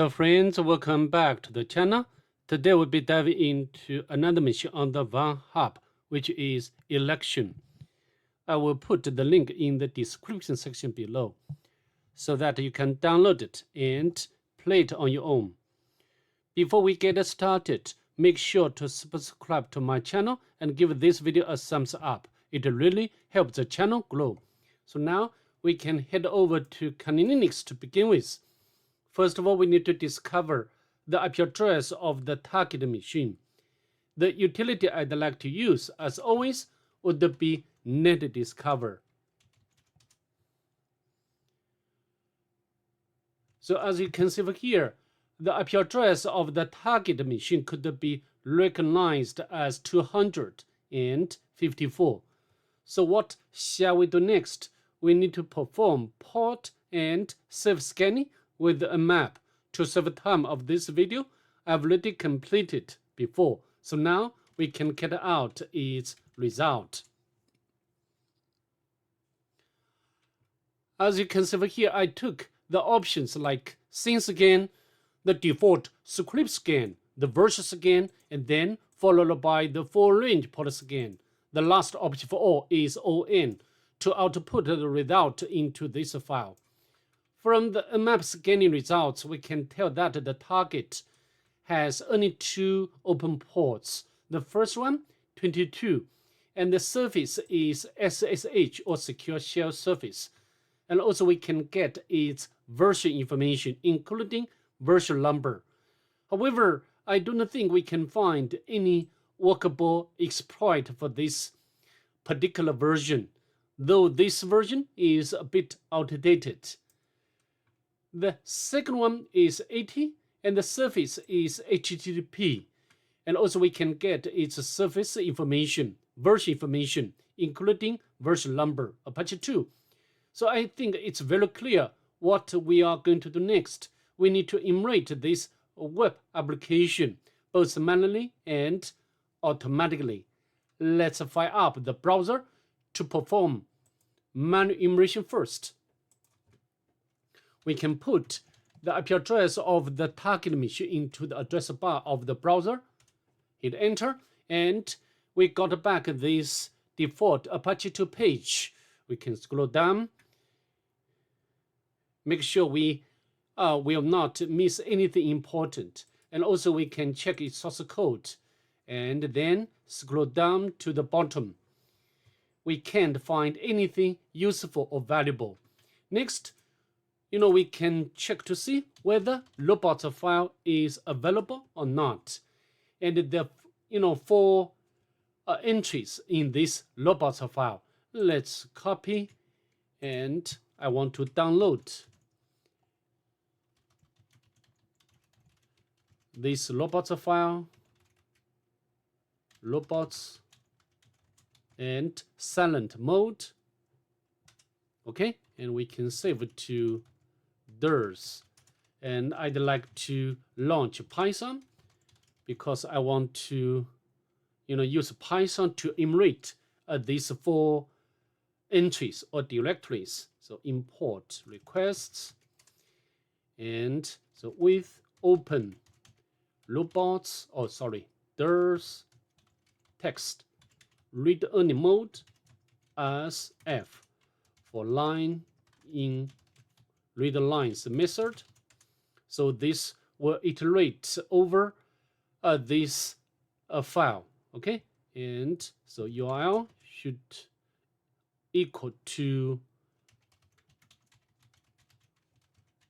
Hello friends, welcome back to the channel. Today we'll be diving into another machine on the VulnHub, which is eLection. I will put the link in the description section below so that you can download it and play it on your own. Before we get started, make sure to subscribe to my channel and give this video a thumbs up. It really helps the channel grow. So now we can head over to Kali Linux to begin with. First of all, we need to discover the IP address of the target machine. The utility I'd like to use, as always, would be net discover. So as you can see over here, the IP address of the target machine could be recognized as 254. So what shall we do next? We need to perform port and self scanning with a map. To save time of this video, I've already completed before. So now we can get out its result. As you can see over here, I took the options like scene scan, the default script scan, the version scan, and then followed by the full range port scan. The last option for all is ON to output the result into this file. From the map scanning results, we can tell that the target has only 2 open ports. The first one, 22, and the surface is SSH or secure shell surface. And also we can get its version information, including version number. However, I do not think we can find any workable exploit for this particular version, though this version is a bit outdated. The second one is 80, and the surface is HTTP. And also we can get its surface information, version information, including version number, Apache 2. So I think it's very clear what we are going to do next. We need to enumerate this web application, both manually and automatically. Let's fire up the browser to perform manual enumeration first. We can put the IP address of the target machine into the address bar of the browser, hit enter, and we got back this default Apache 2 page. We can scroll down, make sure we will not miss anything important, and also we can check its source code, and then scroll down to the bottom. We can't find anything useful or valuable. Next, we can check to see whether robots file is available or not. And the 4 entries in this robots file. Let's copy, and I want to download this robots file, robots, and silent mode. Okay, and we can save it to Dirb, and I'd like to launch Python because I want to use Python to enumerate these 4 entries or directories. So import requests, and so with open robots, Dirb text read only mode as F for line in read lines method. So this will iterate over this file. Okay, and so URL should equal to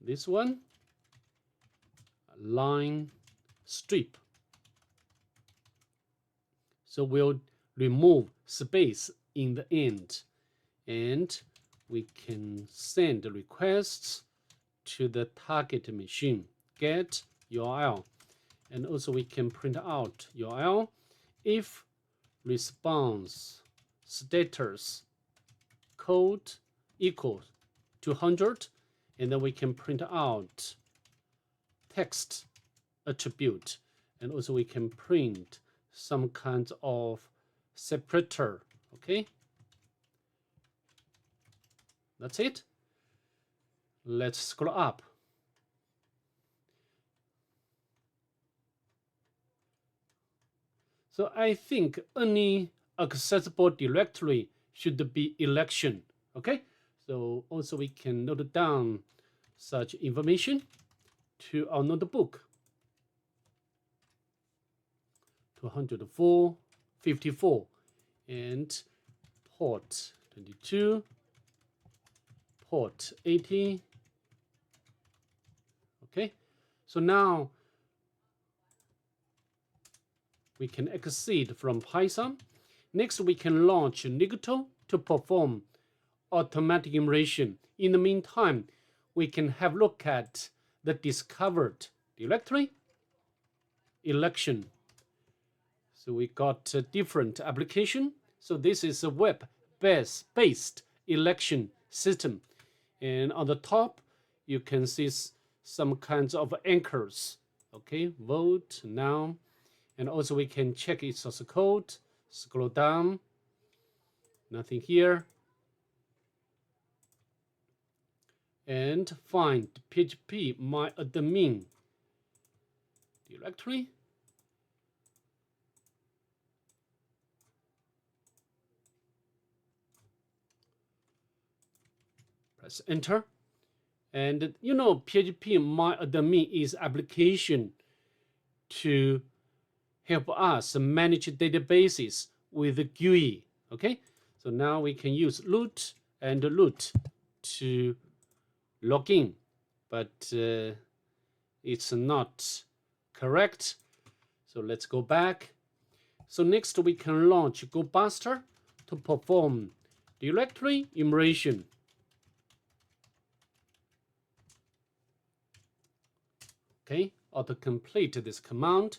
this one, line strip. So we'll remove space in the end, and we can send requests to the target machine, get URL, and also we can print out URL if response status code equals 200, and then we can print out text attribute, and also we can print some kind of separator. Okay, that's it. Let's scroll up. So I think any accessible directory should be eLection. Okay, so also we can note down such information to our notebook. 204.54 and port 22, port 80. Okay, so now we can exit from Python. Next, we can launch Nicto to perform automatic enumeration. In the meantime, we can have a look at the discovered directory, eLection. So we got a different application. So this is a web-based eLection system. And on the top, you can see some kinds of anchors. Okay, vote, now. And also we can check its source code, scroll down, nothing here. And find PHP myadmin directory. Press enter. And you know, PHP myadmin is application to help us manage databases with the GUI. Okay, so now we can use root and root to log in, but it's not correct. So let's go back. So next we can launch Gobuster to perform directory enumeration. Okay, autocomplete this command.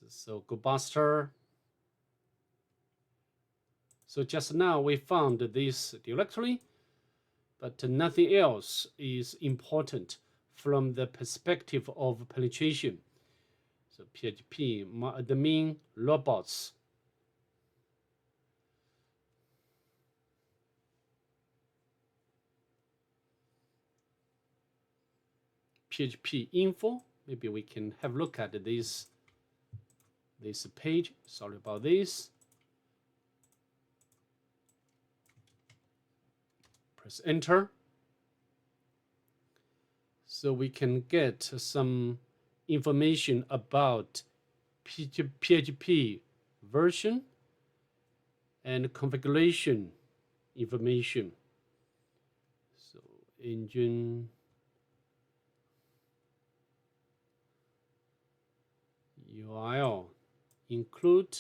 So Gobuster. So just now we found this directory, but nothing else is important from the perspective of penetration. So PHP myadmin robots. PHP info. Maybe we can have a look at this page. Sorry about this. Press enter. So we can get some information about PHP version and configuration information. So engine URL include.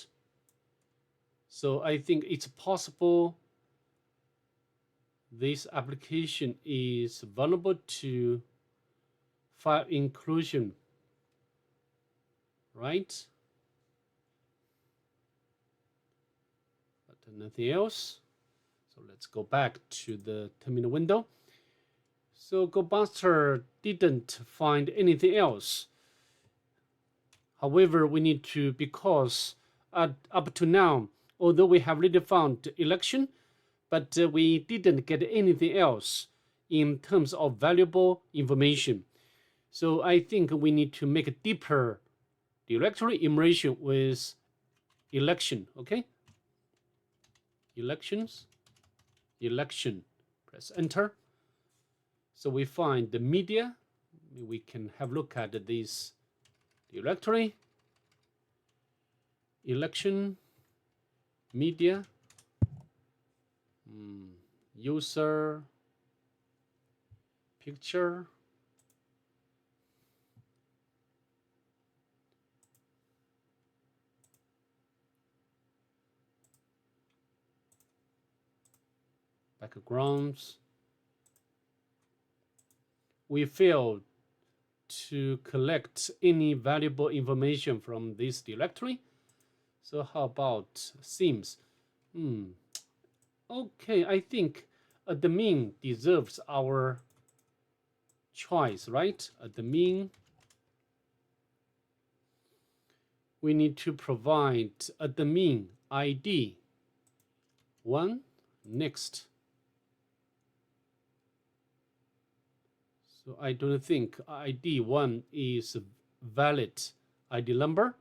So I think it's possible this application is vulnerable to file inclusion, right? But nothing else. So let's go back to the terminal window. So Gobuster didn't find anything else. However, we need to, because up to now, although we have already found eLection, but we didn't get anything else in terms of valuable information. So I think we need to make a deeper directory enumeration with eLection. Okay, elections, eLection. Press enter. So we find the media. We can have a look at this directory, eLection, media, user, picture, backgrounds. We failed to collect any valuable information from this directory. So how about themes? Okay, I think admin deserves our choice, right? Admin. We need to provide admin ID 1. Next. So I don't think ID 1 is valid ID number.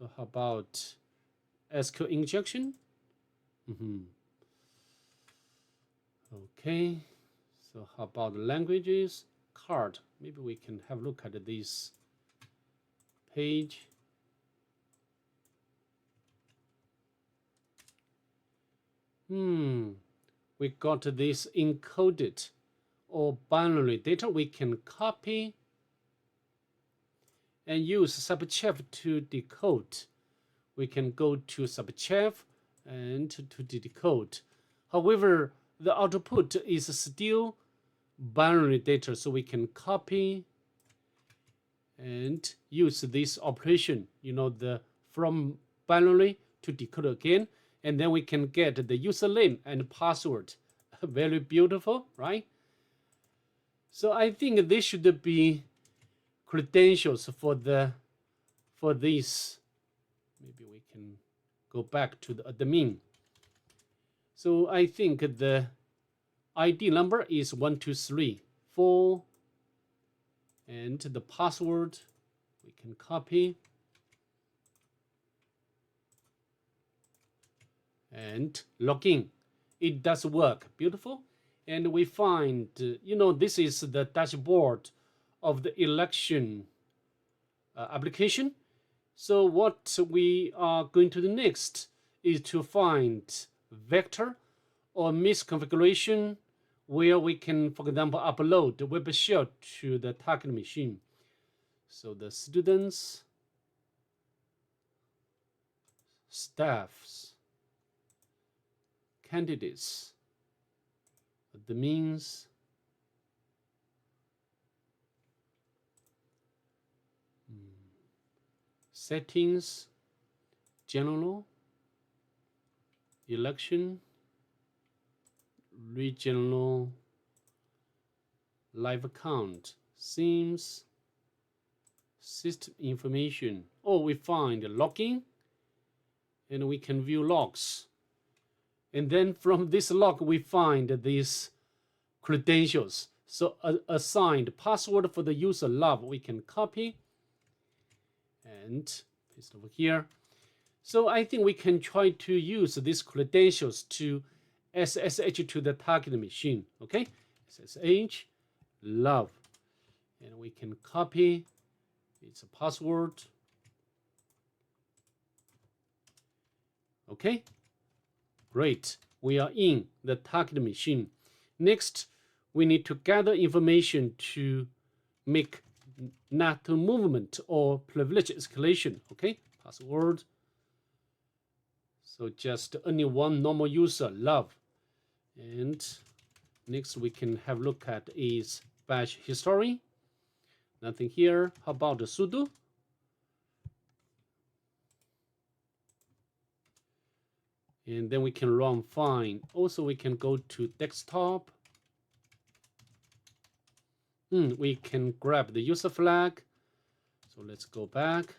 So how about SQL injection? Okay. So how about languages? Card. Maybe we can have a look at this page. We got this encoded or binary data. We can copy and use Searchsploit to decode. We can go to Searchsploit and to decode. However, the output is still binary data, so we can copy and use this operation, the from binary to decode again, and then we can get the username and password. Very beautiful, right? So I think this should be credentials for this. Maybe we can go back to the admin. So I think the ID number is 1234, and the password we can copy and log in. It does work. Beautiful. And we find, this is the dashboard of the eLection application. So what we are going to do next is to find vector or misconfiguration where we can, for example, upload the web shell to the target machine. So the students, staffs, candidates, admins, settings, general, eLection, regional, live account, themes, system information. We find login, and we can view logs. And then from this log, we find these credentials. So assigned password for the user love, we can copy and paste over here. So I think we can try to use these credentials to SSH to the target machine. Okay, SSH love, and we can copy its password. Okay, great. We are in the target machine. Next, we need to gather information to make NAT movement or privilege escalation. Okay, password. So just only one normal user, love. And next we can have a look at is bash history. Nothing here. How about the sudo? And then we can run fine. Also, we can go to desktop. We can grab the user flag. So let's go back.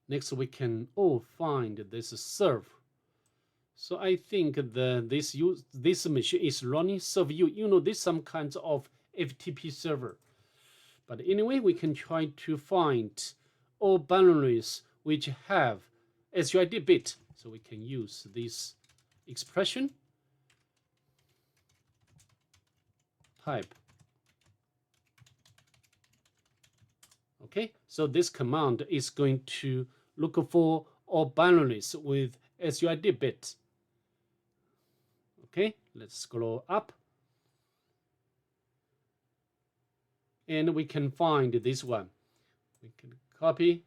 Next, we can find this serve. So I think this machine is running Serv-U. This some kinds of FTP server. But anyway, we can try to find all binaries which have SUID bit. So we can use this expression. Type. Okay, so this command is going to look for all binaries with SUID bit. Okay, let's scroll up. And we can find this one. We can copy.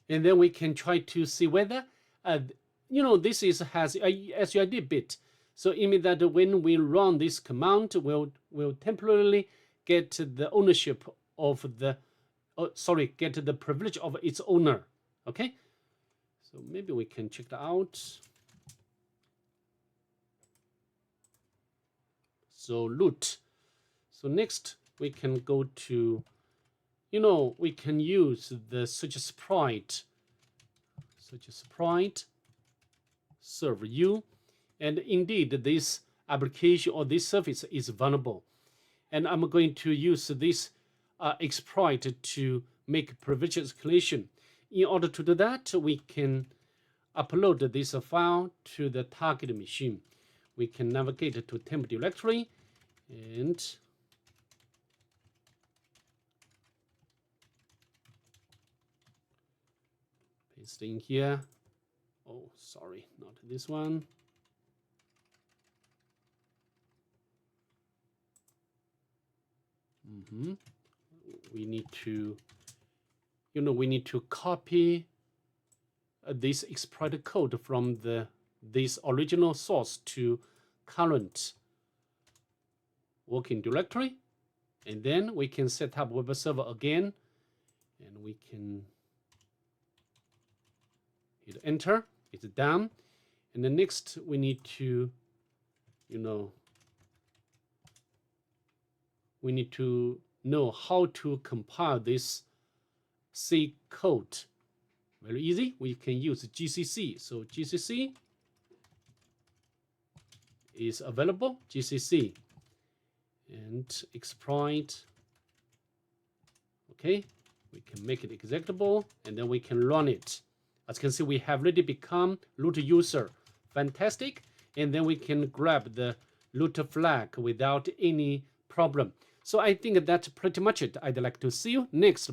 And then we can try to see whether, this has a SUID bit. So it means that when we run this command, we'll temporarily get the ownership of get the privilege of its owner. Okay, so maybe we can check that out. So root. So next we can go to, we can use the Searchsploit, Serv-U, and indeed this application or this service is vulnerable. And I'm going to use this exploit to make privilege escalation. In order to do that, we can upload this file to the target machine. We can navigate to temp directory and paste in here. Oh, sorry, not this one. We need to, we need to copy this exploit code from this original source to current working directory, and then we can set up web server again, and we can hit enter. It's done. And then next we need to, we need to know how to compile this C code. Very easy. We can use GCC. So GCC is available. GCC and exploit. Okay, we can make it executable and then we can run it. As you can see, we have already become root user. Fantastic. And then we can grab the root flag without any problem. So I think that's pretty much it. I'd like to see you next.